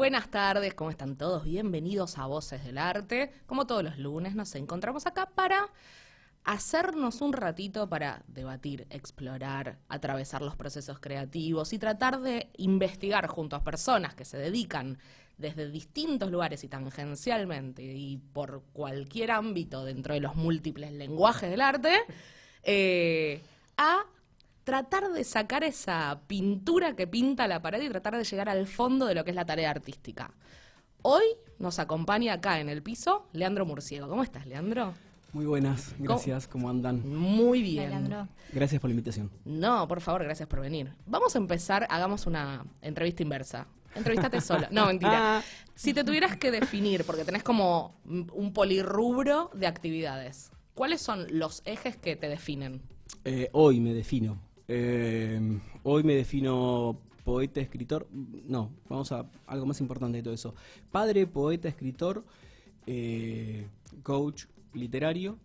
Buenas tardes, ¿cómo están todos? Bienvenidos a Voces del Arte. Como todos los lunes nos encontramos acá para hacernos un ratito para debatir, explorar, atravesar los procesos creativos y tratar de investigar junto a personas que se dedican desde distintos lugares y tangencialmente y por cualquier ámbito dentro de los múltiples lenguajes del arte, a tratar de sacar esa pintura que pinta la pared y tratar de llegar al fondo de lo que es la tarea artística. Hoy nos acompaña acá en el piso Leandro Murciego. ¿Cómo estás, Leandro? Muy buenas, gracias. ¿Cómo andan? Muy bien. Hola, Leandro. Gracias por la invitación. No, por favor, gracias por venir. Vamos a empezar, hagamos una entrevista inversa. Entrevístate sola. No, mentira. Si te tuvieras que definir, porque tenés como un polirrubro de actividades, ¿cuáles son los ejes que te definen? Hoy me defino. Hoy me defino poeta, escritor. No, vamos a algo más importante de todo eso. Padre, poeta, escritor, coach literario.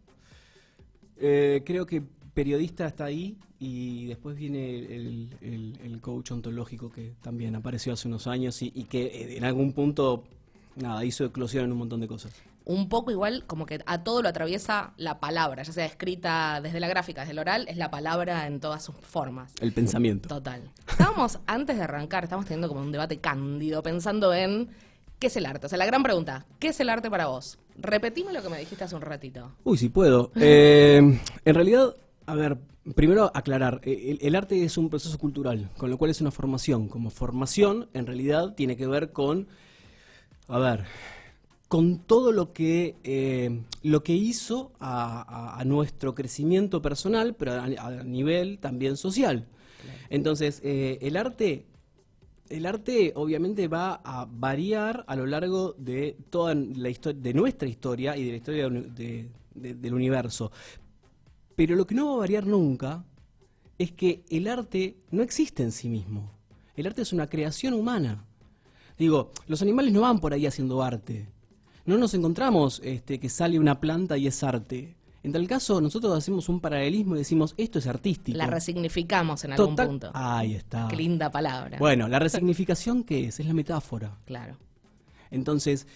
Creo que periodista está ahí y después viene el coach ontológico que también apareció hace unos años y que en algún punto hizo eclosión en un montón de cosas. Un poco igual, como que a todo lo atraviesa la palabra, ya sea escrita desde la gráfica, desde el oral, es la palabra en todas sus formas. El pensamiento. Total. Antes de arrancar, estamos teniendo como un debate cándido, pensando en ¿qué es el arte? O sea, la gran pregunta, ¿qué es el arte para vos? Repetime lo que me dijiste hace un ratito. Uy, sí puedo. En realidad, a ver, primero aclarar, el arte es un proceso cultural, con lo cual es una formación. Como formación, en realidad, tiene que ver con, con todo lo que hizo a nuestro crecimiento personal, pero a nivel también social. Claro. Entonces, el arte obviamente va a variar a lo largo de toda la historia, de nuestra historia y de la historia del universo. Pero lo que no va a variar nunca es que el arte no existe en sí mismo. El arte es una creación humana. Digo, los animales no van por ahí haciendo arte. No nos encontramos que sale una planta y es arte. En tal caso, nosotros hacemos un paralelismo y decimos, esto es artístico. La resignificamos en algún punto. Ahí está. Qué linda palabra. Bueno, la resignificación, ¿qué es? Es la metáfora. Claro. Entonces,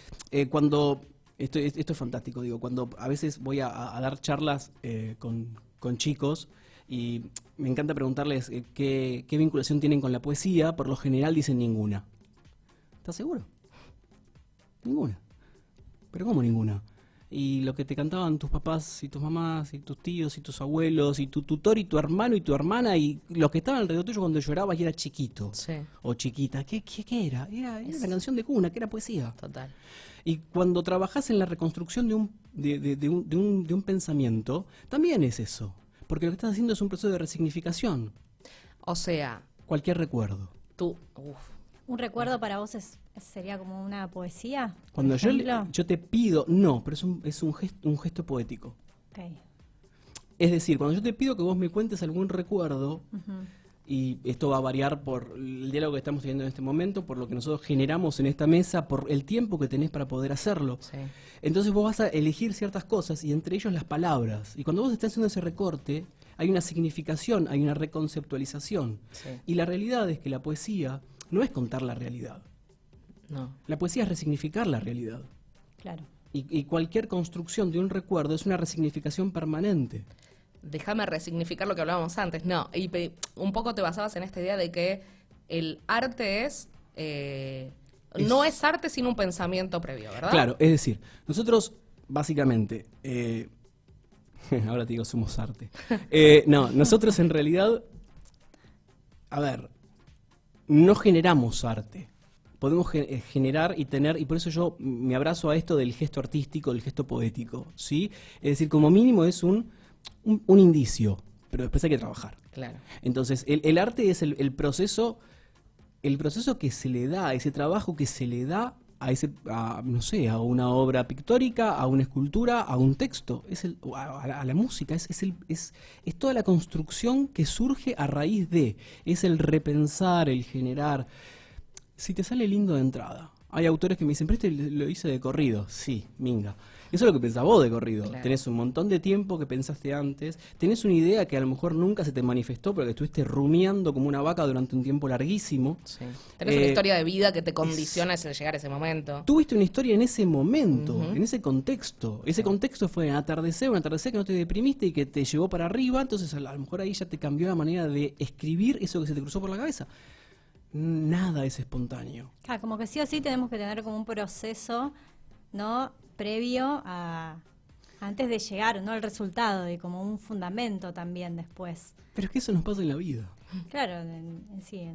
cuando... Esto es fantástico, digo, cuando a veces voy a dar charlas con chicos y me encanta preguntarles qué vinculación tienen con la poesía, por lo general dicen ninguna. ¿Estás seguro? Ninguna. ¿Pero cómo ninguna? Y lo que te cantaban tus papás y tus mamás y tus tíos y tus abuelos y tu tutor y tu hermano y tu hermana y los que estaban alrededor tuyo cuando llorabas y era chiquito. Sí. O chiquita. ¿Qué era? Era una canción de cuna, que era poesía. Total. Y cuando trabajás en la reconstrucción de un pensamiento, también es eso. Porque lo que estás haciendo es un proceso de resignificación. O sea... Cualquier recuerdo. ¿Un recuerdo para vos sería como una poesía? Cuando yo te pido, no, pero es un gesto poético. Okay. Es decir, cuando yo te pido que vos me cuentes algún recuerdo, y esto va a variar por el diálogo que estamos teniendo en este momento, por lo que nosotros generamos en esta mesa, por el tiempo que tenés para poder hacerlo. Sí. Entonces vos vas a elegir ciertas cosas y entre ellos las palabras. Y cuando vos estás haciendo ese recorte, hay una significación, hay una reconceptualización. Sí. Y la realidad es que la poesía no es contar la realidad. No. La poesía es resignificar la realidad. Claro. Y cualquier construcción de un recuerdo es una resignificación permanente. Déjame resignificar lo que hablábamos antes. No, y un poco te basabas en esta idea de que el arte no es arte sin un pensamiento previo, ¿verdad? Claro, es decir, nosotros básicamente, ahora te digo, somos arte. No, nosotros en realidad, no generamos arte. Podemos generar y tener, y por eso yo me abrazo a esto del gesto artístico, del gesto poético, ¿sí? Es decir, como mínimo es un indicio, pero después hay que trabajar. Claro. Entonces, el arte es el proceso que se le da, ese trabajo que se le da a una obra pictórica, a una escultura, a un texto, a la música, es toda la construcción que surge a raíz de, es el repensar, el generar. Si te sale lindo de entrada, Hay autores que me dicen, pero este lo hice de corrido. Sí, minga. Eso es lo que pensás vos de corrido. Claro. Tenés un montón de tiempo que pensaste antes. Tenés una idea que a lo mejor nunca se te manifestó porque estuviste rumiando como una vaca durante un tiempo larguísimo. Sí. Tenés una historia de vida que te condiciona el llegar a ese momento. Tuviste una historia en ese momento, en ese contexto. Ese contexto fue un atardecer que no te deprimiste y que te llevó para arriba. Entonces a lo mejor ahí ya te cambió la manera de escribir eso que se te cruzó por la cabeza. Nada es espontáneo. Claro, como que sí o sí tenemos que tener como un proceso, ¿no? Previo a antes de llegar, ¿no? Al resultado y como un fundamento también después. Pero es que eso nos pasa en la vida. Claro, sí.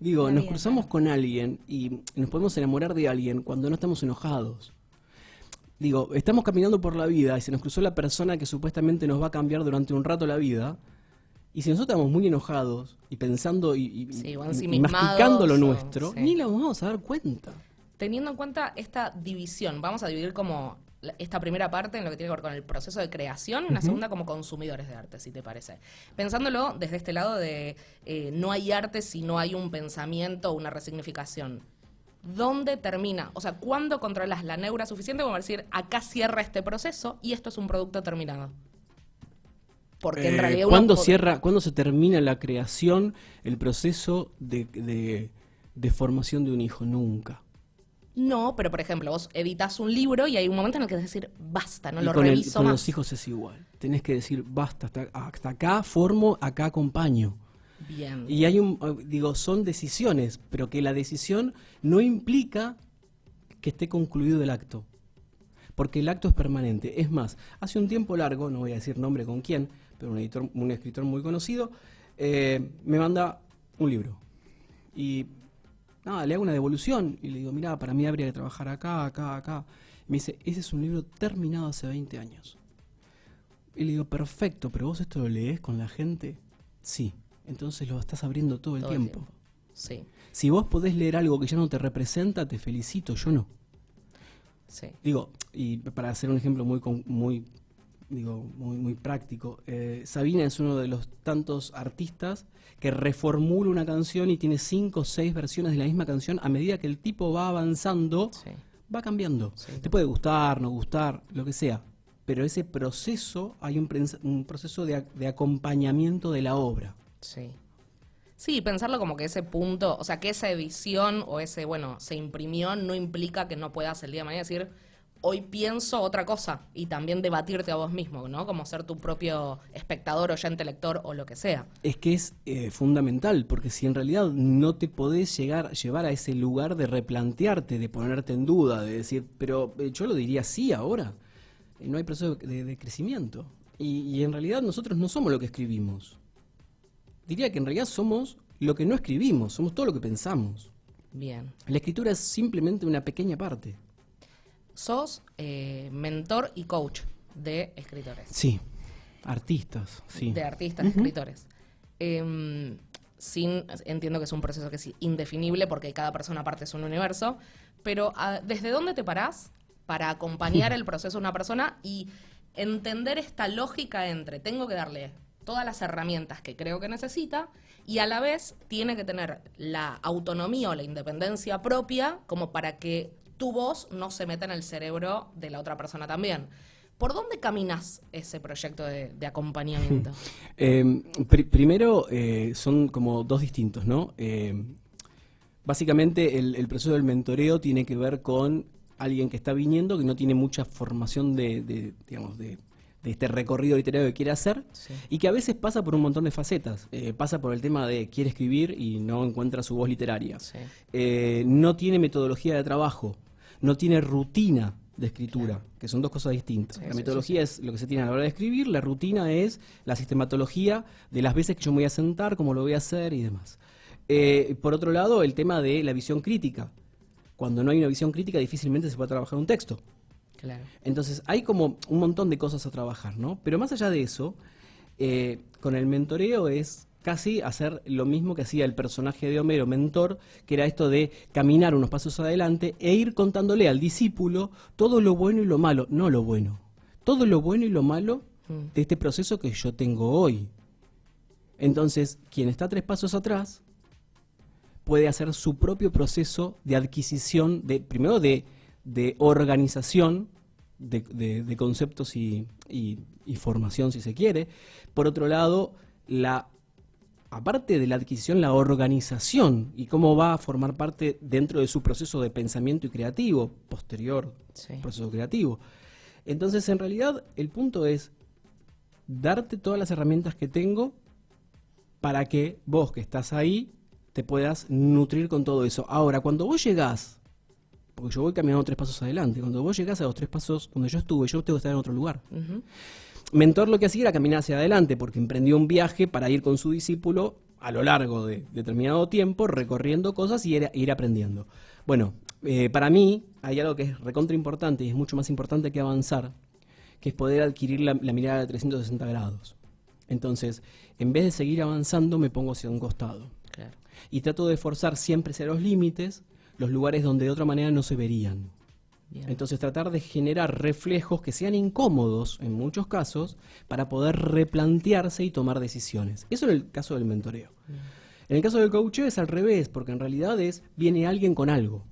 Digo, la nos vida, cruzamos claro. con alguien y nos podemos enamorar de alguien cuando no estamos enojados. Digo, estamos caminando por la vida y se nos cruzó la persona que supuestamente nos va a cambiar durante un rato la vida. Y si nosotros estamos muy enojados y pensando Sí, o y ensimismados, masticando lo o- nuestro, sí. ni lo vamos a dar cuenta. Teniendo en cuenta esta división, vamos a dividir como esta primera parte en lo que tiene que ver con el proceso de creación y una segunda como consumidores de arte, si te parece. Pensándolo desde este lado de no hay arte si no hay un pensamiento o una resignificación. ¿Dónde termina? O sea, ¿cuándo controlas la neura suficiente como para decir, acá cierra este proceso y esto es un producto terminado? Porque en realidad ¿Cuándo se termina la creación, el proceso de formación de un hijo? Nunca. No, pero por ejemplo, vos editas un libro y hay un momento en el que decir, basta, no Y lo con reviso con más. los hijos es igual. Tenés que decir, basta, hasta acá formo, acá acompaño. Bien. Y son decisiones, pero que la decisión no implica que esté concluido el acto. Porque el acto es permanente. Es más, hace un tiempo largo, no voy a decir nombre con quién, pero un escritor muy conocido, me manda un libro. Y nada, le hago una devolución y le digo, mira, para mí habría que trabajar acá. Y me dice, ese es un libro terminado hace 20 años. Y le digo, perfecto, pero vos esto lo lees con la gente. Sí, entonces lo estás abriendo todo el tiempo. Sí, Si vos podés leer algo que ya no te representa, te felicito, yo no. sí. Digo, y para hacer un ejemplo muy práctico, Sabina es uno de los tantos artistas que reformula una canción y tiene 5 o 6 versiones de la misma canción. A medida que el tipo va avanzando, Sí. va cambiando. Sí. Te puede gustar, no gustar, lo que sea. Pero ese proceso, hay un proceso de acompañamiento de la obra. Sí. Sí, pensarlo como que ese punto, o sea, que esa edición o ese, se imprimió, no implica que no puedas el día de mañana decir, hoy pienso otra cosa, y también debatirte a vos mismo, ¿no? Como ser tu propio espectador, oyente, lector o lo que sea. Es que es fundamental, porque si en realidad no te podés llevar a ese lugar de replantearte, de ponerte en duda, de decir, pero yo lo diría así ahora, no hay proceso de crecimiento. Y en realidad nosotros no somos lo que escribimos. Diría que en realidad somos lo que no escribimos, somos todo lo que pensamos. Bien. La escritura es simplemente una pequeña parte. Sos mentor y coach de escritores. Sí, artistas, sí. De artistas, escritores. Entiendo que es un proceso que es indefinible porque cada persona aparte es un universo, pero ¿desde dónde te parás para acompañar el proceso de una persona y entender esta lógica entre tengo que darle todas las herramientas que creo que necesita y a la vez tiene que tener la autonomía o la independencia propia como para que tu voz no se meta en el cerebro de la otra persona también? ¿Por dónde caminas ese proyecto de acompañamiento? Primero, son como dos distintos, ¿no? Básicamente, el proceso del mentoreo tiene que ver con alguien que está viniendo, que no tiene mucha formación de este recorrido literario que quiere hacer, Sí. y que a veces pasa por un montón de facetas. Pasa por el tema de quiere escribir y no encuentra su voz literaria. Sí. No tiene metodología de trabajo, no tiene rutina de escritura, que son dos cosas distintas. Sí, La sí, metodología es lo que se tiene a la hora de escribir, la rutina es la sistematología de las veces que yo me voy a sentar, cómo lo voy a hacer y demás. Por otro lado, el tema de la visión crítica. Cuando no hay una visión crítica, difícilmente se puede trabajar un texto. Claro. Entonces, hay como un montón de cosas a trabajar, ¿no? Pero más allá de eso, con el mentoreo es casi hacer lo mismo que hacía el personaje de Homero, Mentor, que era esto de caminar unos pasos adelante e ir contándole al discípulo todo lo bueno y lo malo, no lo bueno, todo lo bueno y lo malo de este proceso que yo tengo hoy. Entonces, quien está 3 pasos atrás puede hacer su propio proceso de adquisición, primero de organización de conceptos y formación, si se quiere. Por otro lado, aparte de la adquisición, la organización y cómo va a formar parte dentro de su proceso de pensamiento y creativo, posterior proceso creativo. Entonces, en realidad, el punto es darte todas las herramientas que tengo para que vos que estás ahí te puedas nutrir con todo eso. Ahora, cuando vos llegás, porque yo voy caminando 3 pasos adelante, cuando vos llegás a los 3 pasos donde yo tengo que estar en otro lugar. Mentor lo que hacía era caminar hacia adelante porque emprendió un viaje para ir con su discípulo a lo largo de determinado tiempo, recorriendo cosas y ir aprendiendo. Bueno, para mí hay algo que es recontra importante y es mucho más importante que avanzar, que es poder adquirir la mirada de 360 grados. Entonces, en vez de seguir avanzando, me pongo hacia un costado. Claro. Y trato de forzar siempre hacia los límites, los lugares donde de otra manera no se verían. Bien. Entonces tratar de generar reflejos que sean incómodos en muchos casos para poder replantearse y tomar decisiones. Eso en el caso del mentoreo. En el caso del coacheo es al revés, porque en realidad viene alguien con algo.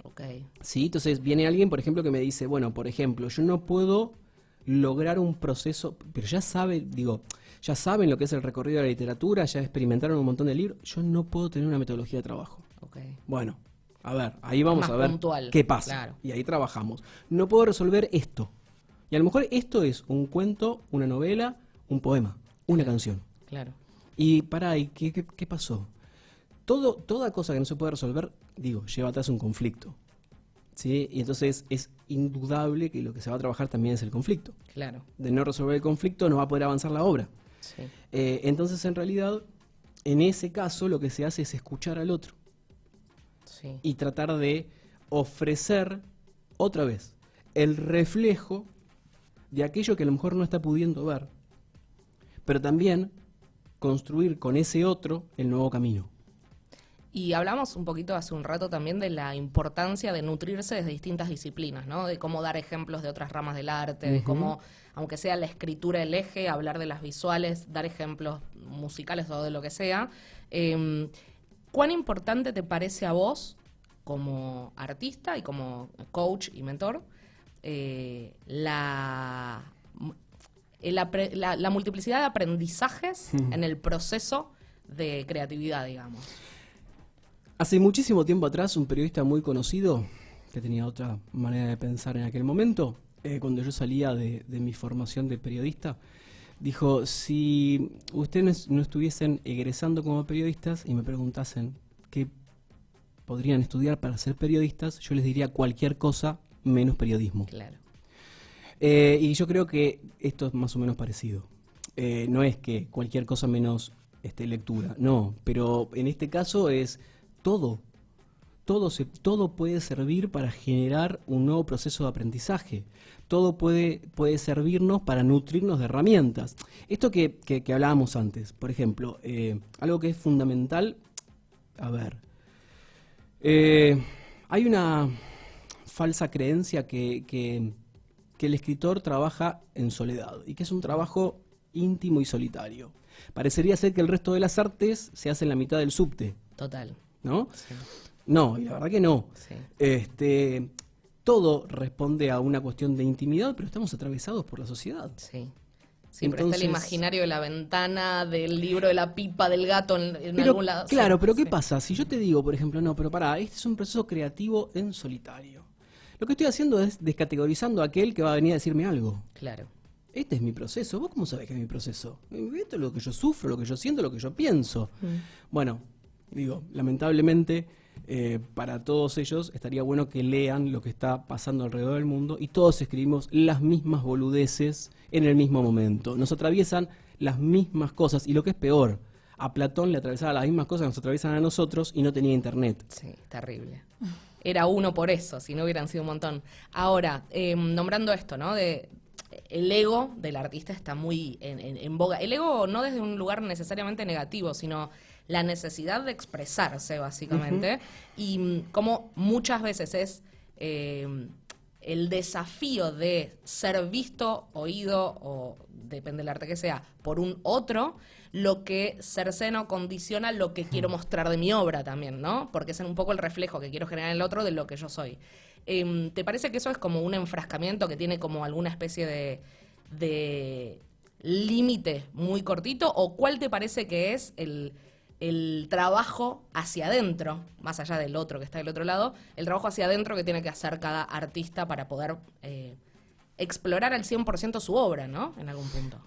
Okay. ¿Sí? Entonces viene alguien, por ejemplo, que me dice, bueno, por ejemplo, yo no puedo lograr un proceso, pero ya saben lo que es el recorrido de la literatura, ya experimentaron un montón de libros, yo no puedo tener una metodología de trabajo. Okay. Bueno, a ver, ahí vamos Más a ver puntual, qué pasa. claro. Y ahí trabajamos. No puedo resolver esto. Y a lo mejor esto es un cuento, una novela, un poema, una canción. Claro. Y pará, ¿y qué pasó? Toda cosa que no se puede resolver, lleva atrás un conflicto. ¿Sí? Y entonces es indudable que lo que se va a trabajar también es el conflicto. Claro. De no resolver el conflicto no va a poder avanzar la obra. Sí. Entonces, en realidad, en ese caso lo que se hace es escuchar al otro. Sí. Y tratar de ofrecer, otra vez, el reflejo de aquello que a lo mejor no está pudiendo ver, pero también construir con ese otro el nuevo camino. Y hablamos un poquito hace un rato también de la importancia de nutrirse desde distintas disciplinas, ¿no? De cómo dar ejemplos de otras ramas del arte, de cómo, aunque sea la escritura el eje, hablar de las visuales, dar ejemplos musicales o de lo que sea. ¿Cuán importante te parece a vos, como artista y como coach y mentor, la multiplicidad de aprendizajes en el proceso de creatividad, digamos? Hace muchísimo tiempo atrás, un periodista muy conocido, que tenía otra manera de pensar en aquel momento, cuando yo salía de mi formación de periodista, dijo, si ustedes no estuviesen egresando como periodistas y me preguntasen qué podrían estudiar para ser periodistas, yo les diría cualquier cosa menos periodismo. Claro. Y yo creo que esto es más o menos parecido. No es que cualquier cosa menos lectura, no, pero en este caso es todo puede servir para generar un nuevo proceso de aprendizaje. Todo puede servirnos para nutrirnos de herramientas. Esto que hablábamos antes, por ejemplo, algo que es fundamental, hay una falsa creencia que el escritor trabaja en soledad y que es un trabajo íntimo y solitario. Parecería ser que el resto de las artes se hace en la mitad del subte. Total. ¿No? Sí. No, y la verdad que no. Sí. Todo responde a una cuestión de intimidad, pero estamos atravesados por la sociedad. Sí. Sí, pero está el imaginario de la ventana, del libro, de la pipa, del gato en algún lado. Claro, sí, pero ¿qué sí. pasa? Si yo te digo, por ejemplo, no, pero pará, este es un proceso creativo en solitario. Lo que estoy haciendo es descategorizando a aquel que va a venir a decirme algo. Claro. Este es mi proceso. ¿Vos cómo sabés que es mi proceso? Esto es lo que yo sufro, lo que yo siento, lo que yo pienso. Bueno, lamentablemente, para todos ellos estaría bueno que lean lo que está pasando alrededor del mundo y todos escribimos las mismas boludeces en el mismo momento. Nos atraviesan las mismas cosas y lo que es peor, a Platón le atravesaba las mismas cosas que nos atraviesan a nosotros y no tenía internet. Sí, terrible. Era uno por eso, si no hubieran sido un montón. Ahora, nombrando esto, ¿no? El ego del artista está muy en boga. El ego no desde un lugar necesariamente negativo, sino la necesidad de expresarse, básicamente. Y como muchas veces es el desafío de ser visto, oído, o depende del arte que sea, por un otro, lo que cercena o condiciona lo que quiero mostrar de mi obra también, ¿no? Porque es un poco el reflejo que quiero generar en el otro de lo que yo soy. ¿Te parece que eso es como un enfrascamiento que tiene como alguna especie de límite muy cortito? ¿O cuál te parece que es el trabajo hacia adentro, más allá del otro que está del otro lado, el trabajo hacia adentro que tiene que hacer cada artista para poder explorar al 100% su obra, ¿no? En algún punto.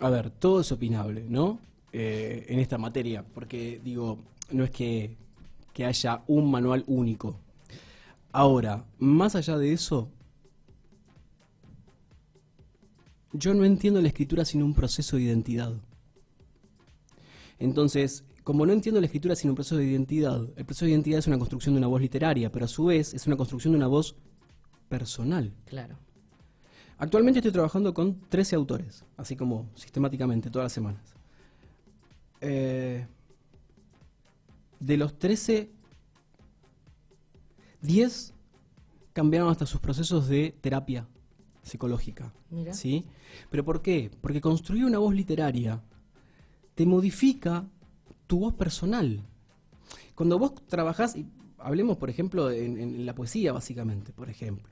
A ver, todo es opinable, ¿no? En esta materia, porque digo, no es que haya un manual único. Ahora, más allá de eso, yo no entiendo la escritura sin un proceso de identidad. Entonces, como no entiendo la escritura sin un proceso de identidad, el proceso de identidad es una construcción de una voz literaria, pero a su vez es una construcción de una voz personal. Claro. Actualmente estoy trabajando con 13 autores, así como sistemáticamente, todas las semanas. De los 13, 10 cambiaron hasta sus procesos de terapia psicológica. Mira. ¿Sí? ¿Pero por qué? Porque construir una voz literaria te modifica tu voz personal. Cuando vos trabajás, y hablemos por ejemplo en la poesía básicamente, por ejemplo.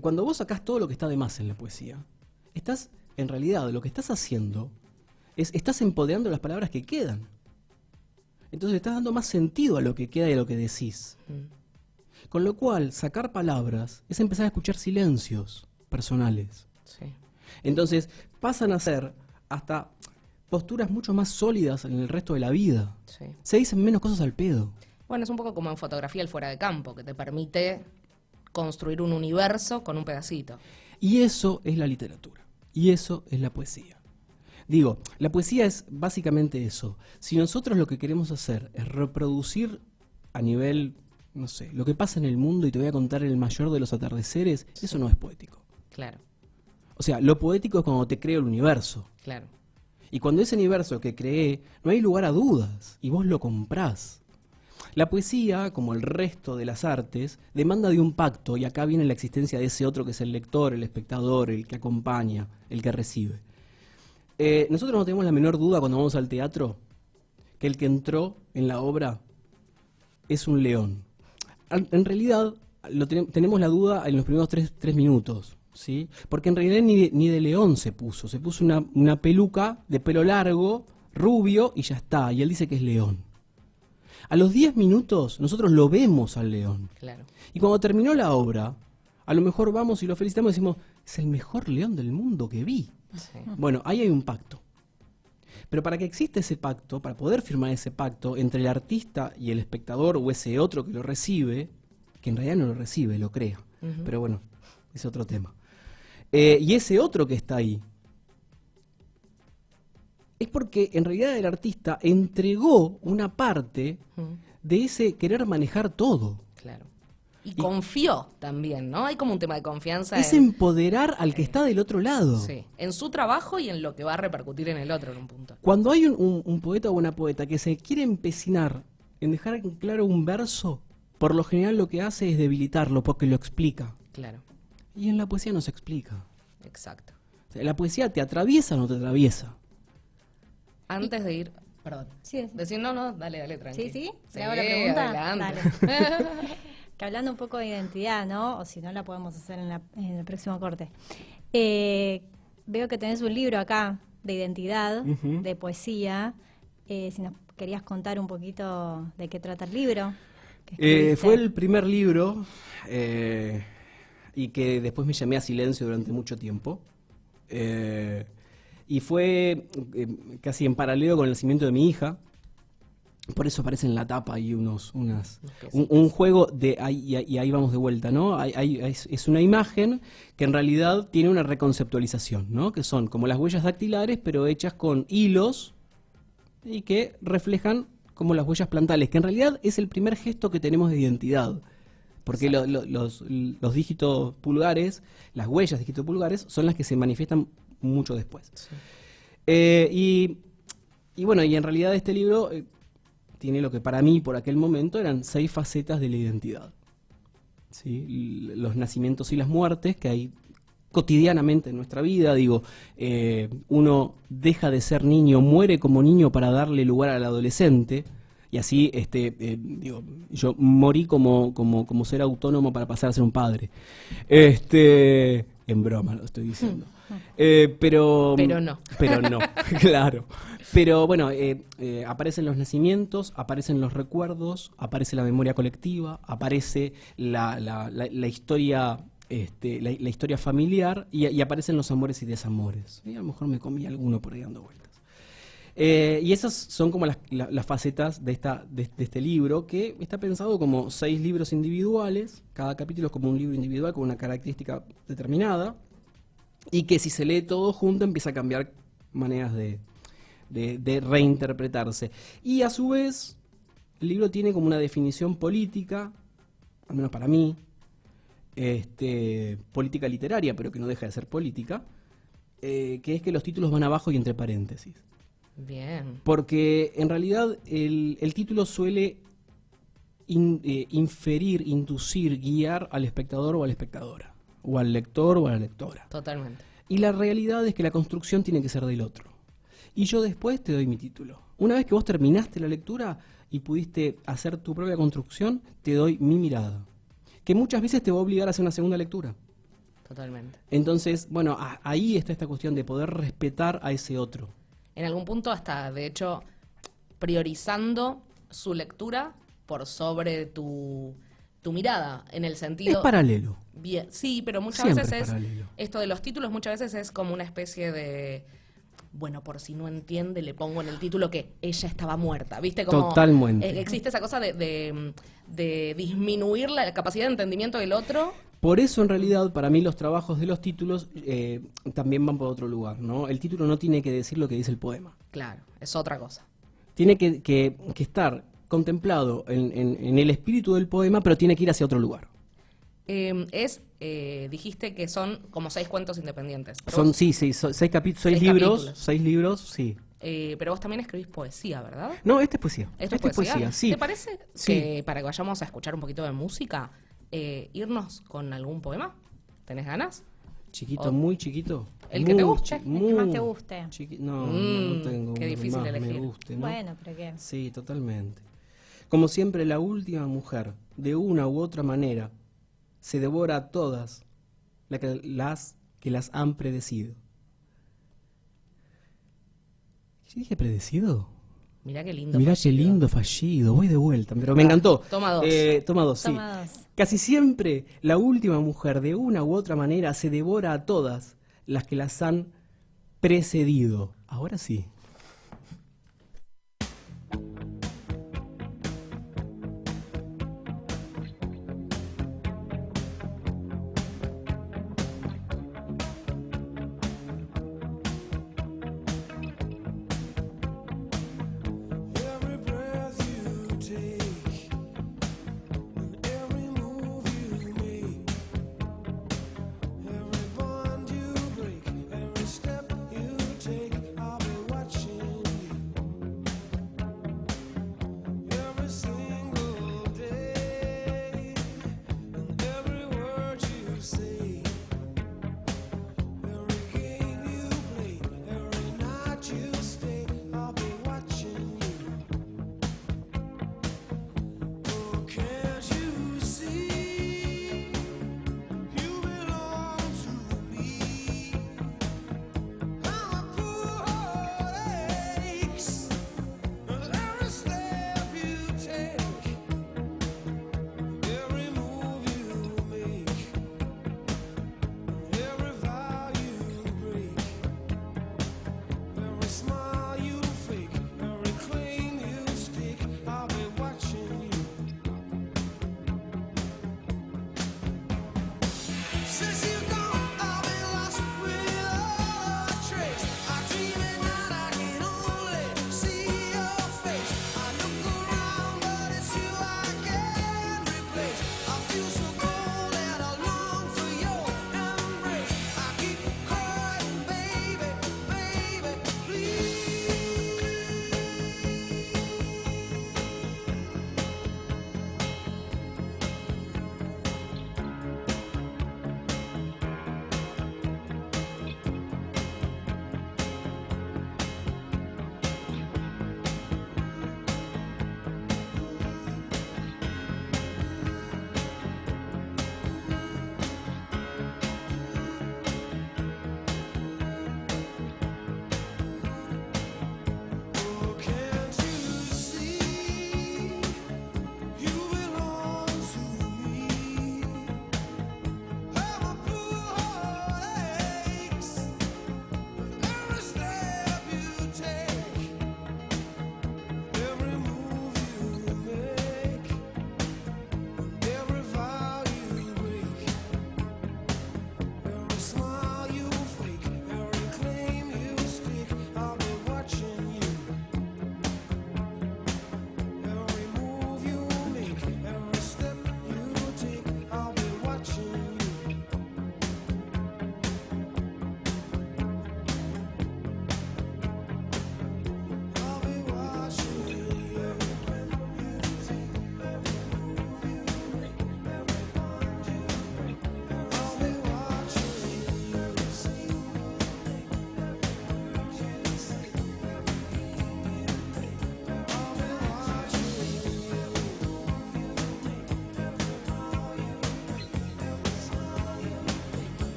Cuando vos sacás todo lo que está de más en la poesía, estás, en realidad, lo que estás haciendo estás empoderando las palabras que quedan. Entonces estás dando más sentido a lo que queda y a lo que decís. Con lo cual, sacar palabras es empezar a escuchar silencios personales. Sí. Entonces, pasan a ser hasta posturas mucho más sólidas en el resto de la vida. Sí. Se dicen menos cosas al pedo. Bueno, es un poco como en fotografía el fuera de campo, que te permite construir un universo con un pedacito. Y eso es la literatura. Y eso es la poesía. Digo, la poesía es básicamente eso. Si nosotros lo que queremos hacer es reproducir a nivel, no sé, lo que pasa en el mundo y te voy a contar el mayor de los atardeceres, eso no es poético. Claro, O sea, lo poético es cuando te creo el universo. claro. Y cuando ese universo que creé, no hay lugar a dudas, y vos lo comprás. La poesía, como el resto de las artes, demanda de un pacto, y acá viene la existencia de ese otro que es el lector, el espectador, el que acompaña, el que recibe. Nosotros no tenemos la menor duda cuando vamos al teatro que el que entró en la obra es un león. En realidad, tenemos la duda en los primeros tres minutos. ¿Sí? Porque en realidad ni de león se puso una peluca de pelo largo, rubio, y ya está, y él dice que es león. A los 10 minutos nosotros lo vemos al león. Claro. Y cuando terminó la obra, a lo mejor vamos y lo felicitamos y decimos, es el mejor león del mundo que vi. Sí. Bueno, ahí hay un pacto. Pero para que exista ese pacto, para poder firmar ese pacto entre el artista y el espectador o ese otro que lo recibe, que en realidad no lo recibe, lo crea. Pero bueno, es otro tema. Y ese otro que está ahí es porque en realidad el artista entregó una parte de ese querer manejar todo. Claro. Y confió también, ¿no? Hay como un tema de confianza Es empoderar al que está del otro lado. sí, en su trabajo y en lo que va a repercutir en el otro en un punto. Cuando hay un poeta o una poeta que se quiere empecinar en dejar en claro un verso, por lo general lo que hace es debilitarlo porque lo explica. Claro, Y en la poesía no se explica. exacto. O sea, la poesía te atraviesa o no te atraviesa. Antes de ir, perdón. Sí. Decir, no, dale, tranquilo. ¿Sí? ¿Le hago la pregunta? Adelante. Dale. Que hablando un poco de identidad, ¿no? O si no, la podemos hacer en el próximo corte. Veo que tenés un libro acá de identidad, de poesía. Si nos querías contar un poquito de qué trata el libro. que escribiste. Fue el primer libro y que después me llamé a silencio durante mucho tiempo. Y fue casi en paralelo con el nacimiento de mi hija. Por eso aparece en la tapa ahí un juego de y ahí vamos de vuelta, ¿no? Es una imagen que en realidad tiene una reconceptualización, ¿no? Que son como las huellas dactilares, pero hechas con hilos y que reflejan como las huellas plantales, que en realidad es el primer gesto que tenemos de identidad. Porque los dígitos pulgares, las huellas de dígitos pulgares, son las que se manifiestan mucho después. Sí. Y bueno, y en realidad este libro tiene lo que para mí por aquel momento eran 6 facetas de la identidad. ¿sí? Los nacimientos y las muertes que hay cotidianamente en nuestra vida. Digo, uno deja de ser niño, muere como niño para darle lugar al adolescente. Y así, digo, yo morí como ser autónomo para pasar a ser un padre. En broma lo estoy diciendo. Pero no. Pero no, claro. Pero bueno, aparecen los nacimientos, aparecen los recuerdos, aparece la memoria colectiva, aparece la historia, la historia familiar y aparecen los amores y desamores. Y a lo mejor me comí alguno por ahí dando vueltas. Y esas son como las facetas de este libro, que está pensado como 6 libros individuales. Cada capítulo es como un libro individual con una característica determinada, y que si se lee todo junto empieza a cambiar maneras de reinterpretarse. Y a su vez, el libro tiene como una definición política, al menos para mí, política literaria, pero que no deja de ser política, que es que los títulos van abajo y entre paréntesis. Bien. Porque en realidad el título suele inferir, inducir, guiar al espectador o a la espectadora, o al lector o a la lectora. Totalmente. Y la realidad es que la construcción tiene que ser del otro. Y yo después te doy mi título. Una vez que vos terminaste la lectura y pudiste hacer tu propia construcción, te doy mi mirada, que muchas veces te va a obligar a hacer una segunda lectura. Totalmente. Entonces, bueno, ahí está esta cuestión de poder respetar a ese otro. En algún punto hasta, de hecho, priorizando su lectura por sobre tu mirada, en el sentido... Es paralelo. Bien, sí, pero muchas Siempre veces es paralelo. esto de los títulos muchas veces es como una especie de... Bueno, por si no entiende, le pongo en el título que ella estaba muerta, ¿viste? Como, Totalmente. Existe esa cosa de disminuir la capacidad de entendimiento del otro. Por eso, en realidad, para mí los trabajos de los títulos también van por otro lugar, ¿no? El título no tiene que decir lo que dice el poema. Claro, es otra cosa. Tiene que estar contemplado en el espíritu del poema, pero tiene que ir hacia otro lugar. Dijiste que son como 6 cuentos independientes. Son, vos, sí, 6 libros, capítulos. 6 libros, sí. Pero vos también escribís poesía, ¿verdad? No, este es poesía. ¿Esto es poesía? sí. ¿Te parece Sí. que para que vayamos a escuchar un poquito de música, irnos con algún poema? ¿Tenés ganas? Chiquito, O- muy chiquito. El que te guste, el que más te guste. No tengo qué uno difícil que más elegir. me guste, ¿no? Bueno, pero ¿qué? Sí, totalmente. Como siempre, la última mujer, de una u otra manera, se devora a todas las que las han predecido. ¿Sí dije predecido? Mirá qué lindo. Mirá qué fallido. lindo fallido, voy de vuelta, pero me encantó. Toma 2. Toma 2, sí. Toma 2. Casi siempre la última mujer, de una u otra manera, se devora a todas las que las han precedido. Ahora sí. Every breath you take, and every move you make, every bond you break, every step you take, I'll be watching.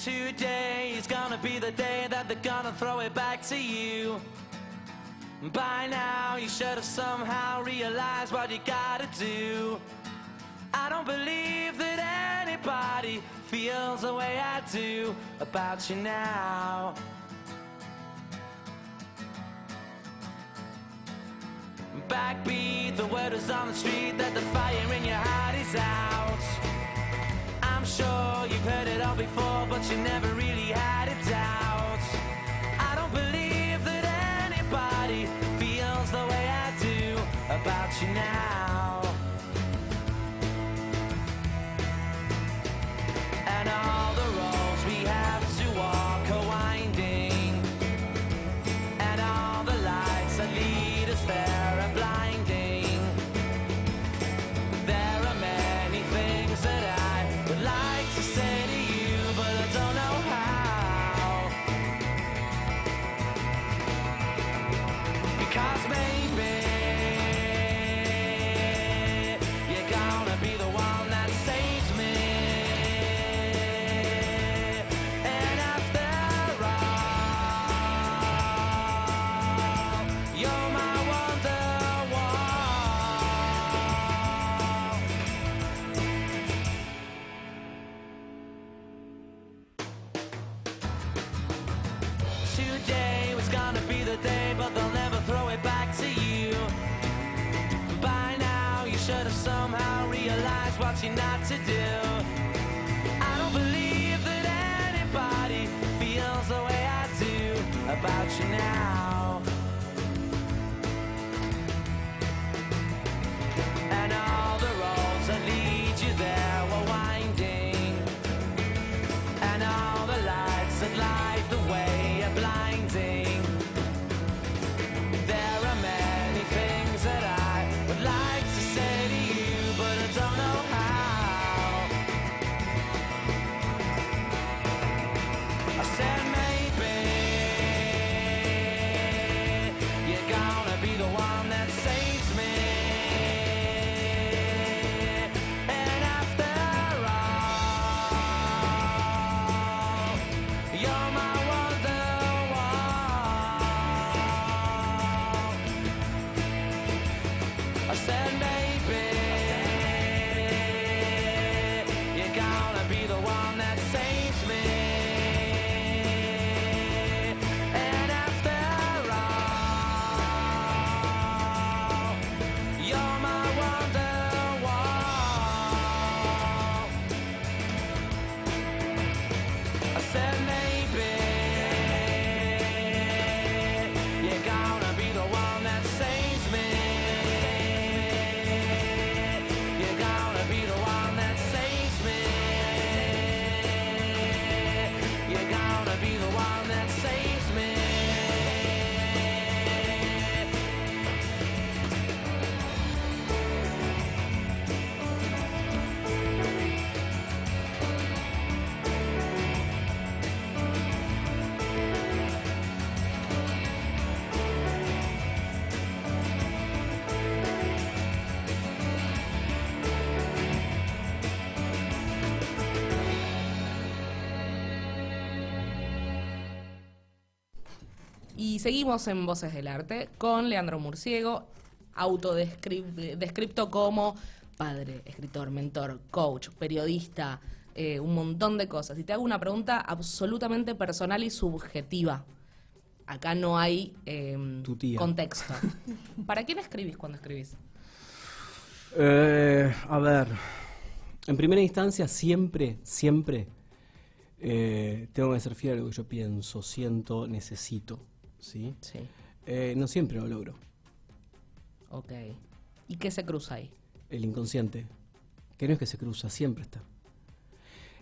Today is gonna be the day that they're gonna throw it back to you. By now you should have somehow realized what you gotta do. I don't believe that anybody feels the way I do about you now. Backbeat, the word is on the street that the fire in your heart is out. I'm sure you've heard it all before, but you never really had a doubt. I don't believe that anybody feels the way I do about you now. And all the roads we have to walk are winding, and all the lights that lead us there are blinding. There are many things that I would like to say to you, but I don't know how. Because maybe you're gonna be the one that saves me. And after all, you're my Wonderwall. Today was gonna be the day, but they'll never throw it back to you. By now you should have somehow realized what you're not to do. I don't believe that anybody feels the way I do about you now. And all the roads that lead you there were winding, and all the lights that light the way are blinding. There are many things that I would like to say to you, but I don't know how. I said maybe you're gonna be the one that saves me. And after all, you're my Wonderwall. I said maybe you're gonna be the one that saves me. And after all, you're my Wonderwall. I said maybe you're gonna be the one that saves me. You're gonna be the one that saves me. You're gonna be the one that saves me. Y seguimos en Voces del Arte con Leandro Murciego, descripto como padre, escritor, mentor, coach, periodista, un montón de cosas. Y te hago una pregunta absolutamente personal y subjetiva. Acá no hay Tu tía. contexto. ¿Para quién escribís cuando escribís? A ver, en primera instancia siempre tengo que ser fiel a lo que yo pienso, siento, necesito, ¿sí? Sí. No siempre lo logro. Ok. ¿Y qué se cruza ahí? El inconsciente, que no es que se cruza, siempre está.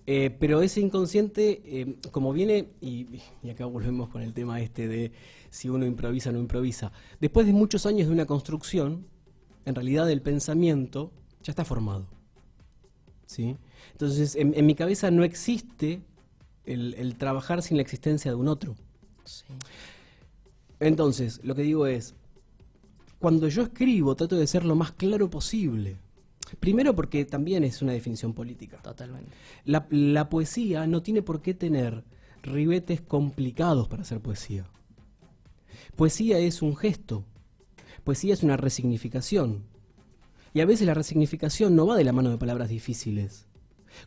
Pero ese inconsciente, como viene, y acá volvemos con el tema este de si uno improvisa o no improvisa, después de muchos años de una construcción, en realidad el pensamiento ya está formado, ¿sí? Entonces, en mi cabeza no existe el trabajar sin la existencia de un otro. Sí. Entonces, lo que digo es, cuando yo escribo trato de ser lo más claro posible. Primero porque también es una definición política. Totalmente. La poesía no tiene por qué tener ribetes complicados para hacer poesía. Poesía es un gesto. Poesía es una resignificación. Y a veces la resignificación no va de la mano de palabras difíciles.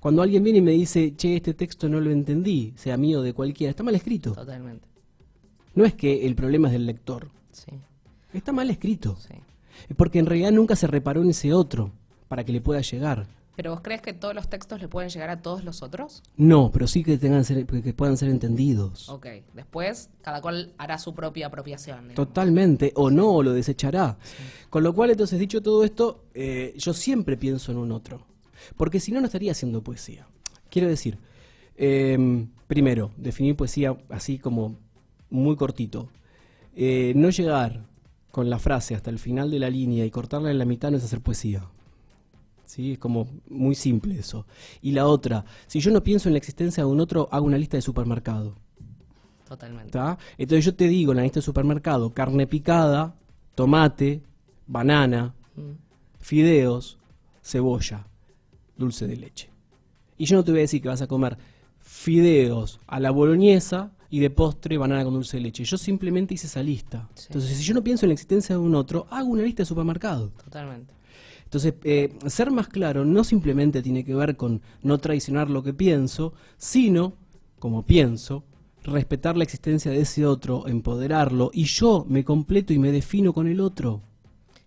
Cuando alguien viene y me dice, che, este texto no lo entendí, sea mío o de cualquiera, está mal escrito. Totalmente. No es que el problema es del lector. Sí, Está mal escrito. sí. Porque en realidad nunca se reparó en ese otro para que le pueda llegar. ¿Pero vos crees que todos los textos le pueden llegar a todos los otros? No, pero sí que que puedan ser entendidos. Ok. Después, cada cual hará su propia apropiación. digamos. Totalmente, o no, o lo desechará. Con lo cual, entonces, dicho todo esto, yo siempre pienso en un otro. Porque si no, no estaría haciendo poesía. Quiero decir, primero, definir poesía así como muy cortito. No llegar con la frase hasta el final de la línea y cortarla en la mitad no es hacer poesía. ¿Sí? Es como muy simple eso. Y la otra, si yo no pienso en la existencia de un otro, hago una lista de supermercado. Totalmente. ¿Tá? Entonces yo te digo en la lista de supermercado, carne picada, tomate, banana, fideos, cebolla, dulce de leche. Y yo no te voy a decir que vas a comer fideos a la boloñesa y de postre banana con dulce de leche. Yo simplemente hice esa lista. Sí. Entonces, si yo no pienso en la existencia de un otro, hago una lista de supermercado. Totalmente. Entonces, ser más claro no simplemente tiene que ver con no traicionar lo que pienso, sino, como pienso, respetar la existencia de ese otro, empoderarlo, y yo me completo y me defino con el otro.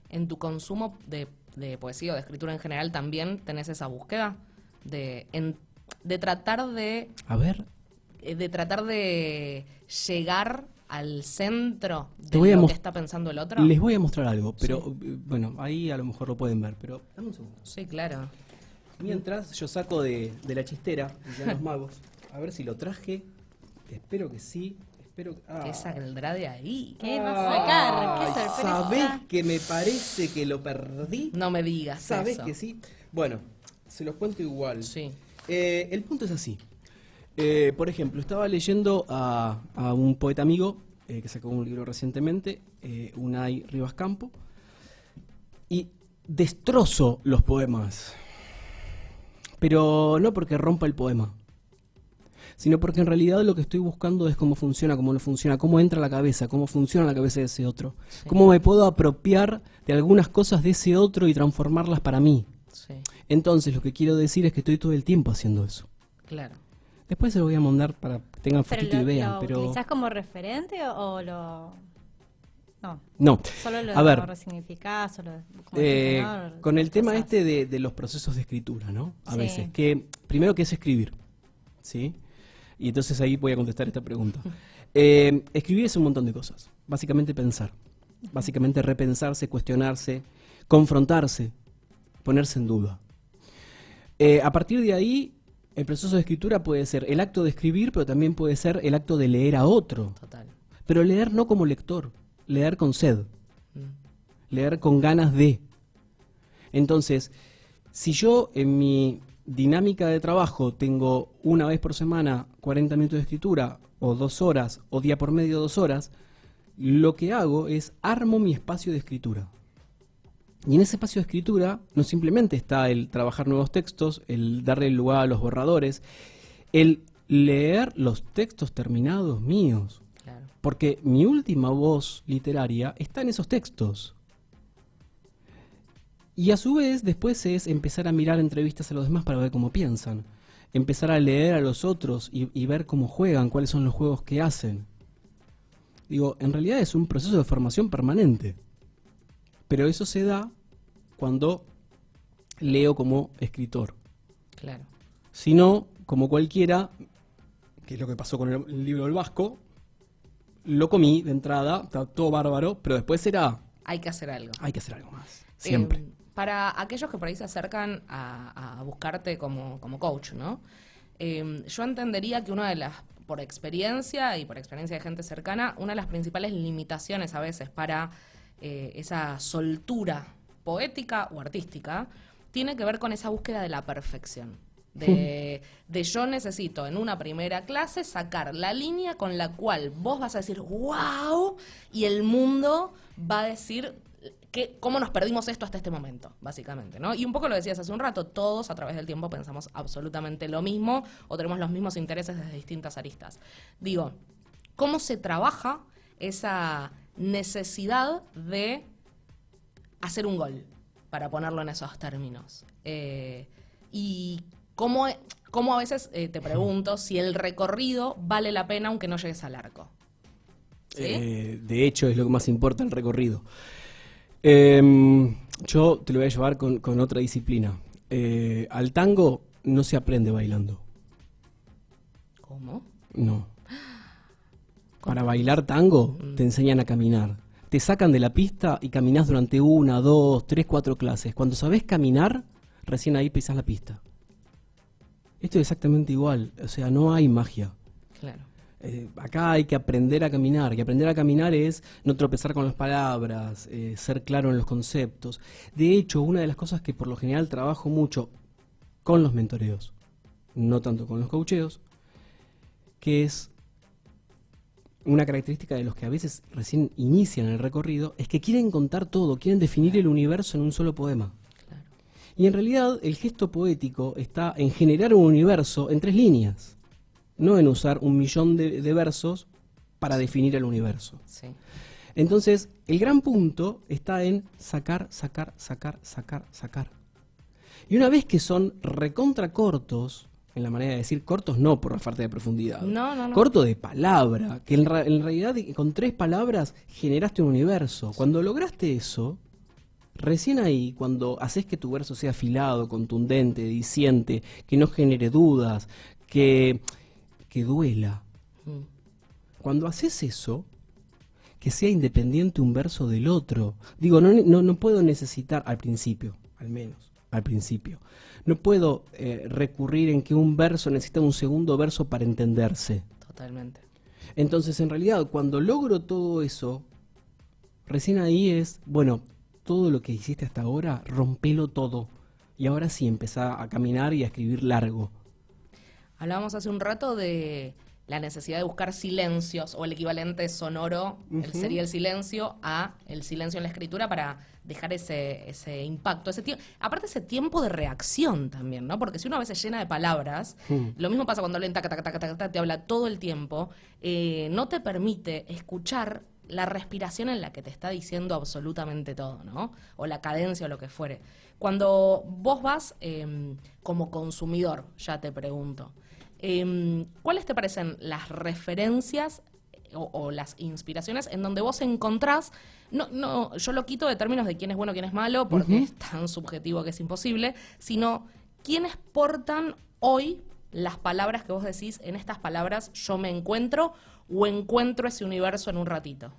¿En tu consumo de poesía o de escritura en general también tenés esa búsqueda de tratar A ver, de tratar de llegar al centro Te de voy a lo mos- que está pensando el otro? les voy a mostrar algo, pero bueno, ahí a lo mejor lo pueden ver, pero dame un segundo. Sí, claro. Mientras yo saco de la chistera, de los magos, a ver si lo traje, espero que sí, espero que... ¿Qué saldrá de ahí? ¿Qué vas a sacar? ¡Qué Ay, sorpresa! ¿Sabés que me parece que lo perdí? No me digas ¿Sabés eso. que sí? Bueno, se los cuento igual. Sí. El punto es así. Por ejemplo, estaba leyendo a un poeta amigo que sacó un libro recientemente, Unai Rivas Campo, y destrozo los poemas. Pero no porque rompa el poema, sino porque en realidad lo que estoy buscando es cómo funciona, cómo no funciona, cómo entra a la cabeza, cómo funciona la cabeza de ese otro, Sí. cómo me puedo apropiar de algunas cosas de ese otro y transformarlas para mí. Sí, Entonces lo que quiero decir es que estoy todo el tiempo haciendo eso. claro. Después se lo voy a mandar para que tengan ¿Pero fotito y vean, lo pero... utilizás como referente o lo...? No, No, solo lo a ver, resignificás, o lo... como dijiste, ¿no? con el tema Cosas. este de los procesos de escritura, ¿no? A Sí. veces, que primero que es escribir, ¿sí? Y entonces ahí voy a contestar esta pregunta. Escribir es un montón de cosas, básicamente pensar, básicamente repensarse, cuestionarse, confrontarse, ponerse en duda. A partir de ahí, el proceso de escritura puede ser el acto de escribir, pero también puede ser el acto de leer a otro. Total. Pero leer no como lector, leer con sed, Mm. leer con ganas de. Entonces, si yo en mi dinámica de trabajo tengo una vez por semana 40 minutos de escritura, o 2 horas, o día por medio 2 horas, lo que hago es armo mi espacio de escritura. Y en ese espacio de escritura no simplemente está el trabajar nuevos textos, el darle lugar a los borradores, el leer los textos terminados míos. Claro. Porque mi última voz literaria está en esos textos. Y a su vez, después es empezar a mirar entrevistas a los demás para ver cómo piensan. Empezar a leer a los otros y ver cómo juegan, cuáles son los juegos que hacen. Digo, en realidad es un proceso de formación permanente. Pero eso se da cuando leo como escritor. Claro. Si no, como cualquiera, que es lo que pasó con el libro del Vasco, lo comí de entrada, está todo bárbaro, pero después Hay que hacer algo. hay que hacer algo más. Siempre. Para aquellos que por ahí se acercan a buscarte como coach, ¿no? Yo entendería que una de las, por experiencia y por experiencia de gente cercana, una de las principales limitaciones a veces para esa soltura poética o artística tiene que ver con esa búsqueda de la perfección. De yo necesito en una primera clase sacar la línea con la cual vos vas a decir ¡wow! Y el mundo va a decir ¿Cómo nos perdimos esto hasta este momento, básicamente, ¿no? Y un poco lo decías hace un rato, todos a través del tiempo pensamos absolutamente lo mismo o tenemos los mismos intereses desde distintas aristas. Digo, ¿cómo se trabaja esa necesidad de hacer un gol, para ponerlo en esos términos? Y cómo a veces te pregunto si el recorrido vale la pena aunque no llegues al arco. ¿Sí? De hecho, es lo que más importa, el recorrido. Yo te lo voy a llevar con otra disciplina. Al tango no se aprende bailando. ¿Cómo? No. Para bailar tango te enseñan a caminar. Te sacan de la pista y caminás durante 1, 2, 3, 4 clases. Cuando sabés caminar, recién ahí pisás la pista. Esto es exactamente igual. O sea, no hay magia. Claro. Acá hay que aprender a caminar. Y aprender a caminar es no tropezar con las palabras, ser claro en los conceptos. De hecho, una de las cosas que por lo general trabajo mucho con los mentoreos, no tanto con los coacheos, que es una característica de los que a veces recién inician el recorrido, es que quieren contar todo, quieren definir el universo en un solo poema. Claro. Y en realidad el gesto poético está en generar un universo en 3 líneas, no en usar 1.000.000 de versos para definir el universo. Sí. Entonces, el gran punto está en sacar. Y una vez que son recontra cortos, en la manera de decir cortos no por la falta de profundidad, No. corto de palabra, que en realidad con 3 palabras generaste un universo. Cuando lograste eso, recién ahí, cuando haces que tu verso sea afilado, contundente, diciente, que no genere dudas, que duela. Cuando haces eso, que sea independiente un verso del otro. Digo, no puedo necesitar, al principio, al menos, al principio, no puedo recurrir en que un verso necesita un segundo verso para entenderse. Totalmente. Entonces, en realidad, cuando logro todo eso, recién ahí es, bueno, todo lo que hiciste hasta ahora, rompelo todo. Y ahora sí, empezá a caminar y a escribir largo. Hablábamos hace un rato de la necesidad de buscar silencios o el equivalente sonoro, sería el silencio, a el silencio en la escritura para dejar ese impacto, aparte ese tiempo de reacción también, ¿no? Porque si uno a veces llena de palabras, lo mismo pasa cuando alguien te habla todo el tiempo, no te permite escuchar la respiración en la que te está diciendo absolutamente todo, ¿no? O la cadencia o lo que fuere. Cuando vos vas como consumidor, ya te pregunto, ¿cuáles te parecen las referencias o las inspiraciones en donde vos encontrás, no, yo lo quito de términos de quién es bueno, quién es malo, porque es tan subjetivo que es imposible, sino quiénes portan hoy las palabras que vos decís, en estas palabras yo me encuentro o encuentro ese universo en un ratito?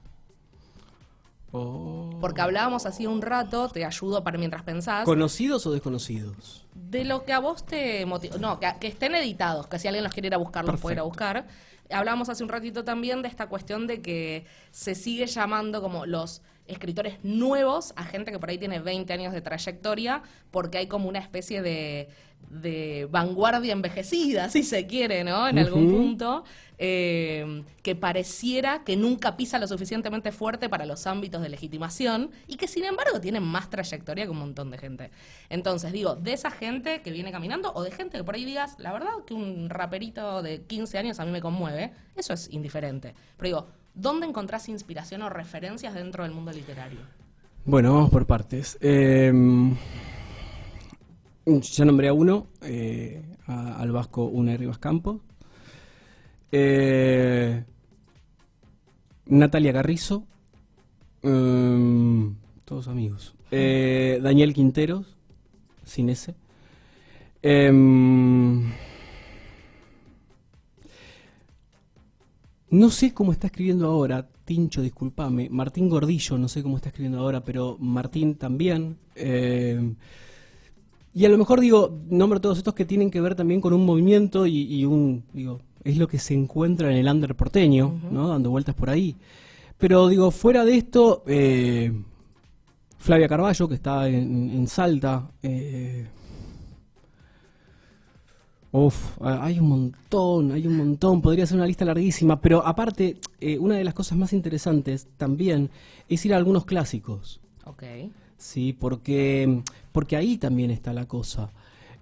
Porque hablábamos así un rato, te ayudo para mientras pensás. ¿Conocidos o desconocidos? De lo que a vos te motiva. No, que estén editados, que si alguien los quiere ir a buscar, los puede ir a buscar. Hablábamos hace un ratito también de esta cuestión de que se sigue llamando como los escritores nuevos a gente que por ahí tiene 20 años de trayectoria, porque hay como una especie de vanguardia envejecida, si se quiere, ¿no? En algún punto, que pareciera que nunca pisa lo suficientemente fuerte para los ámbitos de legitimación y que sin embargo tienen más trayectoria que un montón de gente. Entonces digo, de esa gente que viene caminando o de gente que por ahí digas, la verdad que un raperito de 15 años a mí me conmueve, eso es indiferente. Pero digo, ¿dónde encontrás inspiración o referencias dentro del mundo literario? Bueno, vamos por partes. Ya nombré a uno, al vasco Unai Rivas Campos. Natalia Carrizo. Todos amigos. Daniel Quinteros, sin ese. No sé cómo está escribiendo ahora, Tincho, discúlpame. Martín Gordillo, no sé cómo está escribiendo ahora, pero Martín también. Y a lo mejor nombro todos estos que tienen que ver también con un movimiento es lo que se encuentra en el under porteño, ¿no? Dando vueltas por ahí. Pero fuera de esto, Flavia Carballo, que está en Salta. Hay un montón, podría ser una lista larguísima, pero aparte, una de las cosas más interesantes también es ir a algunos clásicos. Ok. Sí, porque ahí también está la cosa.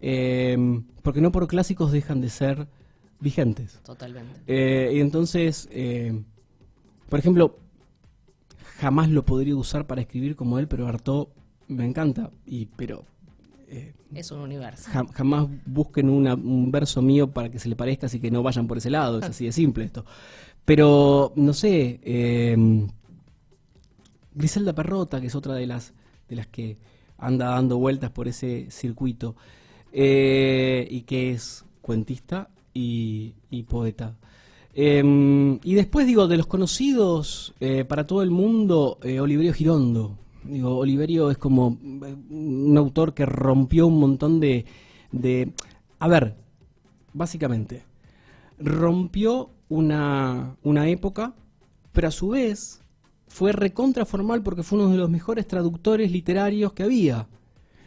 Porque no por clásicos dejan de ser vigentes. Totalmente. Y entonces, por ejemplo, jamás lo podría usar para escribir como él, pero Artaud me encanta. Pero Es un universo. jamás busquen un verso mío para que se le parezca, así que no vayan por ese lado. Es así de simple esto. Pero, no sé, Griselda Perrota, que es otra de las que anda dando vueltas por ese circuito, y que es cuentista y poeta. Y después, digo, de los conocidos para todo el mundo, Oliverio Girondo. Digo, Oliverio es como un autor que rompió un montón de... A ver, básicamente, rompió una época, pero a su vez fue recontraformal porque fue uno de los mejores traductores literarios que había,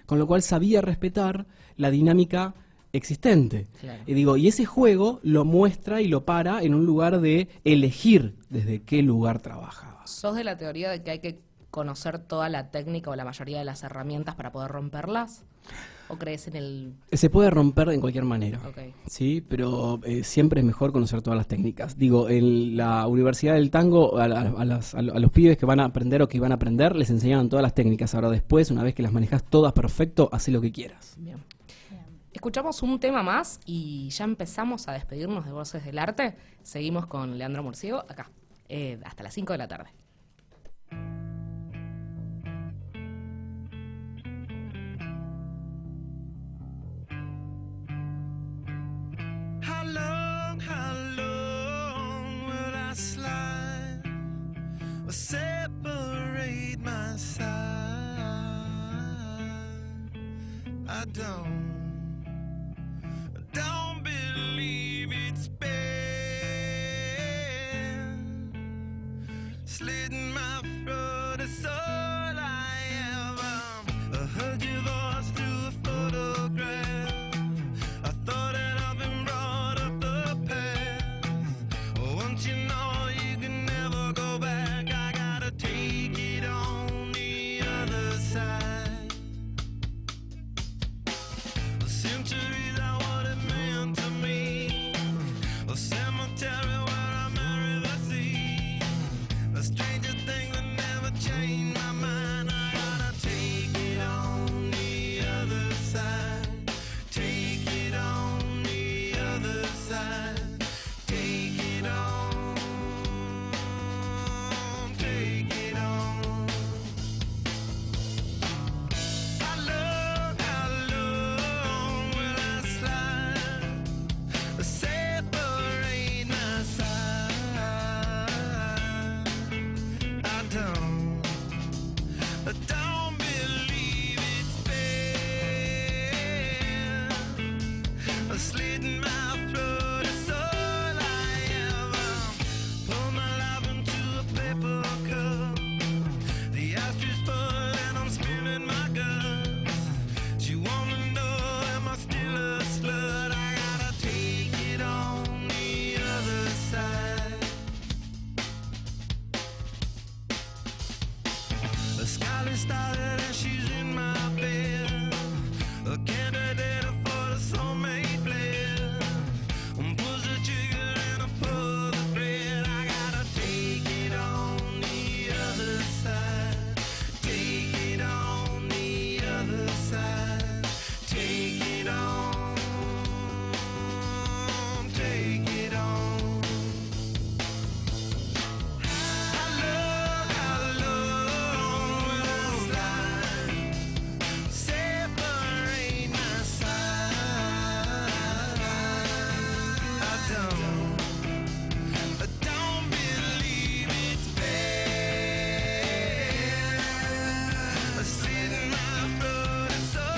con lo cual sabía respetar la dinámica existente. Claro. Y ese juego lo muestra y lo para en un lugar de elegir desde qué lugar trabajaba. ¿Sos de la teoría de que hay que conocer toda la técnica o la mayoría de las herramientas para poder romperlas? ¿O crees en el...? Se puede romper en cualquier manera, Ok. ¿sí? Pero siempre es mejor conocer todas las técnicas. Digo, en la Universidad del Tango, a los pibes que van a aprender o que van a aprender, les enseñan todas las técnicas. Ahora después, una vez que las manejas todas perfecto, haz lo que quieras. Bien. Escuchamos un tema más y ya empezamos a despedirnos de Voces del Arte. Seguimos con Leandro Murciego acá, hasta las 5 de la tarde. How long will I slide or separate my side? I don't believe it's been slitting my throat is all I ever heard your voice through a photograph. I thought that I've been brought up the path. Once you know you can never go back, I gotta take it on the other side. Centuries are what it meant to me. A cemetery where I marry the sea. A stranger thing that never changed my mind. I gotta take it on the other side. Take it on the other side. Take it on. Take it on. How long will I slide? Separate my side. I don't believe it's been slitting my throat is all I ever pour my life into a paper cup. The ashtray full and I'm spilling my guts. She wanna know, am I still a slut? I gotta take it on the other side. The skyline started and she's in my bed. A candidate for the soulmate blend. Pulls the trigger and I pull the thread. I gotta take it on the other side. Take it on the other side. Take it on. Take it on. How long will I slide? Separate my side. I don't believe it's been slitting my throat is all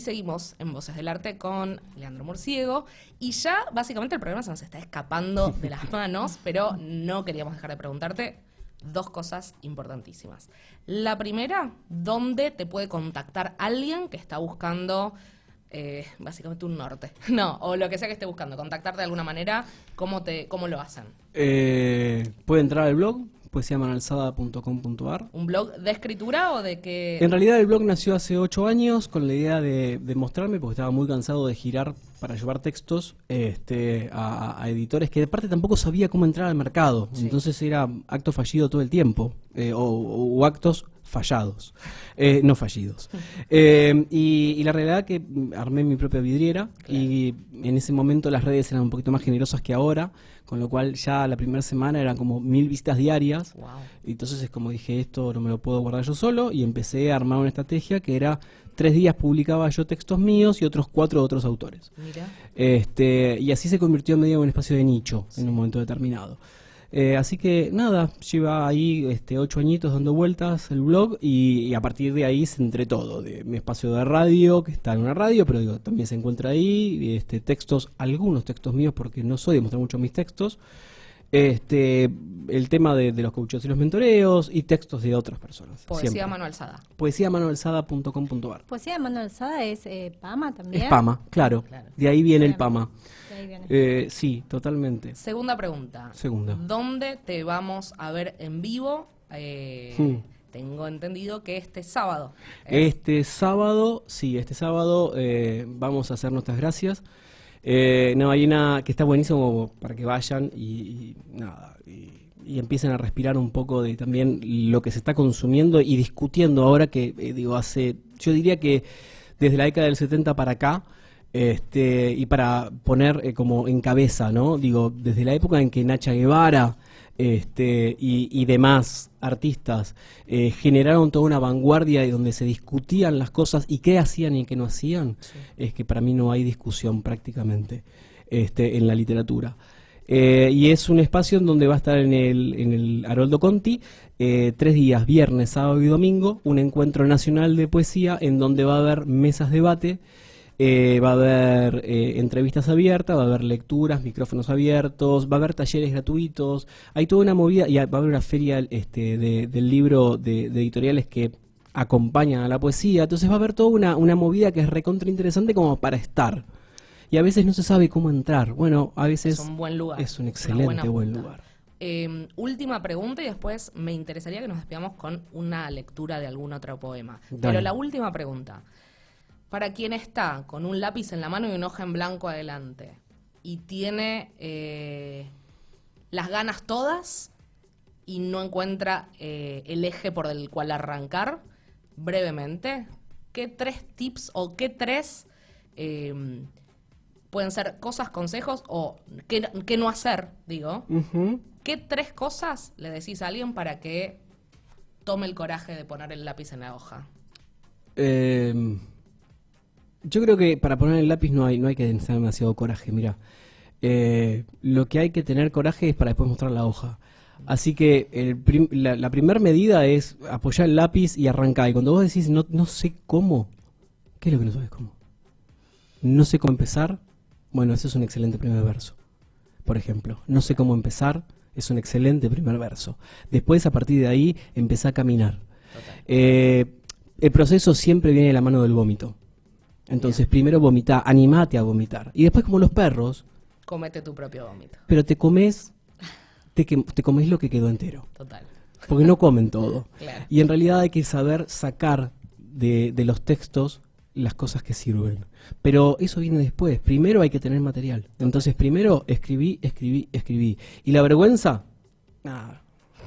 seguimos en Voces del Arte con Leandro Murciego. Y ya básicamente el programa se nos está escapando de las manos, pero no queríamos dejar de preguntarte dos cosas importantísimas. La primera, ¿dónde te puede contactar alguien que está buscando básicamente un norte? No, o lo que sea que esté buscando, contactarte de alguna manera, ¿cómo lo hacen? Puede entrar al blog, poesiamanalzada.com.ar. ¿Un blog de escritura o de qué? En realidad el blog nació hace 8 años con la idea de mostrarme, porque estaba muy cansado de girar para llevar textos a editores que de parte tampoco sabía cómo entrar al mercado. Sí. Entonces era acto fallido todo el tiempo, o actos fallados, no fallidos. Y la realidad que armé mi propia vidriera, y en ese momento las redes eran un poquito más generosas que ahora, con lo cual ya la primera semana eran como 1000 visitas diarias. Wow. Y entonces es como dije, esto no me lo puedo guardar yo solo, y empecé a armar una estrategia que era 3 días publicaba yo textos míos y otros 4 de otros autores. Mira. Y así se convirtió medio en un espacio de nicho en un momento determinado. Así que nada, lleva ahí 8 añitos dando vueltas el blog, y a partir de ahí se entre todo, de mi espacio de radio, que está en una radio, pero digo, también se encuentra ahí, textos, algunos textos míos, porque no soy de mostrar mucho mis textos, el tema de los coaches y los mentoreos, y textos de otras personas. Poesía siempre. a mano alzada. Poesiamanalzada.com.ar. Poesía de mano alzada es PAMA también. Es PAMA, claro. Claro. De ahí viene el Bien. PAMA. De ahí viene. Sí, totalmente. Segunda pregunta. Segunda. ¿Dónde te vamos a ver en vivo? Tengo entendido que este sábado. Este sábado vamos a hacer nuestras gracias. No, hay una que está buenísimo para que vayan y empiecen a respirar un poco de también lo que se está consumiendo y discutiendo ahora, que yo diría que desde la década del 70 para acá, y para poner como en cabeza, ¿no? Digo, desde la época en que Nacha Guevara y demás artistas generaron toda una vanguardia y donde se discutían las cosas y qué hacían y qué no hacían, es que para mí no hay discusión prácticamente en la literatura. Y es un espacio en donde va a estar en el Haroldo Conti 3 días, viernes, sábado y domingo, un encuentro nacional de poesía en donde va a haber mesas de debate. Va a haber entrevistas abiertas, va a haber lecturas, micrófonos abiertos, va a haber talleres gratuitos, hay toda una movida, y va a haber una feria del libro de editoriales que acompañan a la poesía, entonces va a haber toda una movida que es recontra interesante como para estar. Y a veces no se sabe cómo entrar. Bueno, a veces Es un buen lugar. es un Una excelente buena buen punta. lugar. Última pregunta y después me interesaría que nos despidamos con una lectura de algún otro poema. Dale. Pero la última pregunta. Para quien está con un lápiz en la mano y una hoja en blanco adelante y tiene las ganas todas y no encuentra el eje por el cual arrancar, brevemente, ¿qué 3 tips o qué 3 pueden ser cosas, consejos o qué no hacer, digo? Ujú. ¿Qué 3 cosas le decís a alguien para que tome el coraje de poner el lápiz en la hoja? Yo creo que para poner el lápiz no hay que tener demasiado coraje. Mira, lo que hay que tener coraje es para después mostrar la hoja. Así que la primera medida es apoyar el lápiz y arrancar. Y cuando vos decís no sé cómo, ¿qué es lo que no sabes cómo? No sé cómo empezar. Bueno, ese es un excelente primer verso. Por ejemplo, no sé cómo empezar, es un excelente primer verso. Después, a partir de ahí, empezá a caminar. El proceso siempre viene de la mano del vómito. Entonces, primero vomitá, animate a vomitar. Y después, como los perros, Comete tu propio vómito. pero te comes lo que quedó entero. Total. Porque no comen todo. Claro. Y en realidad hay que saber sacar de los textos las cosas que sirven. Pero eso viene después. Primero hay que tener material. Entonces, primero escribí. Y la vergüenza, nada.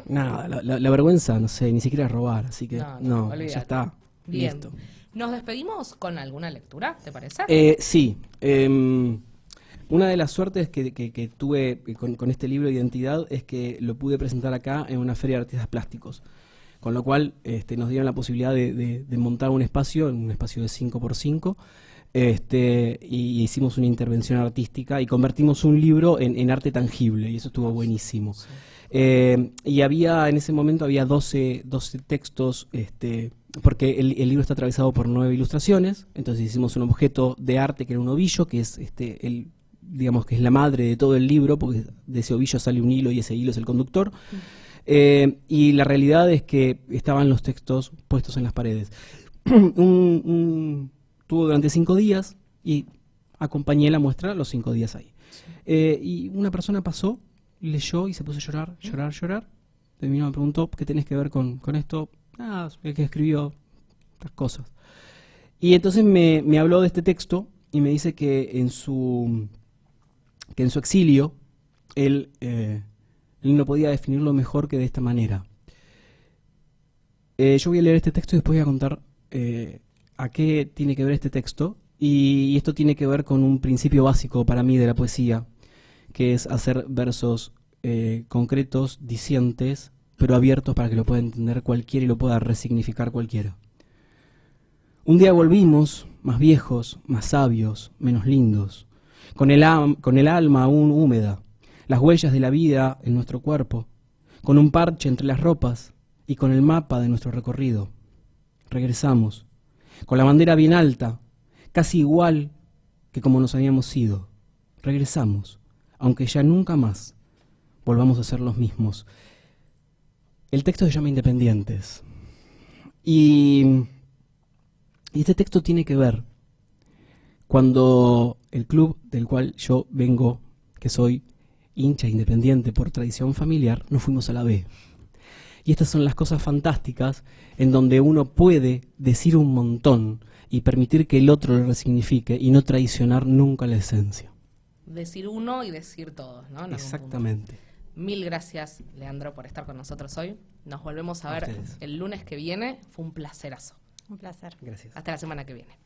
La vergüenza, no sé, ni siquiera robar. Así que, no, olvídate. ya está. Bien. Listo. ¿Nos despedimos con alguna lectura, te parece? Sí. Una de las suertes que tuve con este libro de identidad es que lo pude presentar acá en una feria de artistas plásticos. Con lo cual nos dieron la posibilidad de montar un espacio de 5x5, y hicimos una intervención artística y convertimos un libro en arte tangible, y eso estuvo buenísimo. Sí. Y en ese momento había 12 textos porque el libro está atravesado por 9 ilustraciones, entonces hicimos un objeto de arte que era un ovillo, que es digamos que es la madre de todo el libro, porque de ese ovillo sale un hilo y ese hilo es el conductor. Y la realidad es que estaban los textos puestos en las paredes. Tuvo durante 5 días y acompañé la muestra los 5 días ahí. Y una persona pasó, leyó y se puso a llorar. Terminó, me preguntó, ¿qué tenés que ver con esto? El que escribió estas cosas. Y entonces me habló de este texto y me dice que en su exilio él no podía definirlo mejor que de esta manera. Yo voy a leer este texto y después voy a contar a qué tiene que ver este texto. Y esto tiene que ver con un principio básico para mí de la poesía, que es hacer versos concretos, dicientes, pero abiertos para que lo pueda entender cualquiera y lo pueda resignificar cualquiera. Un día volvimos, más viejos, más sabios, menos lindos, con el alma aún húmeda, las huellas de la vida en nuestro cuerpo, con un parche entre las ropas y con el mapa de nuestro recorrido. Regresamos, con la bandera bien alta, casi igual que como nos habíamos ido. Regresamos, aunque ya nunca más volvamos a ser los mismos. El texto se llama Independientes. Y este texto tiene que ver cuando el club del cual yo vengo, que soy hincha independiente por tradición familiar, nos fuimos a la B. Y estas son las cosas fantásticas en donde uno puede decir un montón y permitir que el otro lo resignifique y no traicionar nunca la esencia. Decir uno y decir todos, ¿no? Exactamente. Mil gracias, Leandro, por estar con nosotros hoy. Nos volvemos a ver ustedes. el lunes que viene. Fue un placerazo. Un placer. Gracias. Hasta la semana que viene.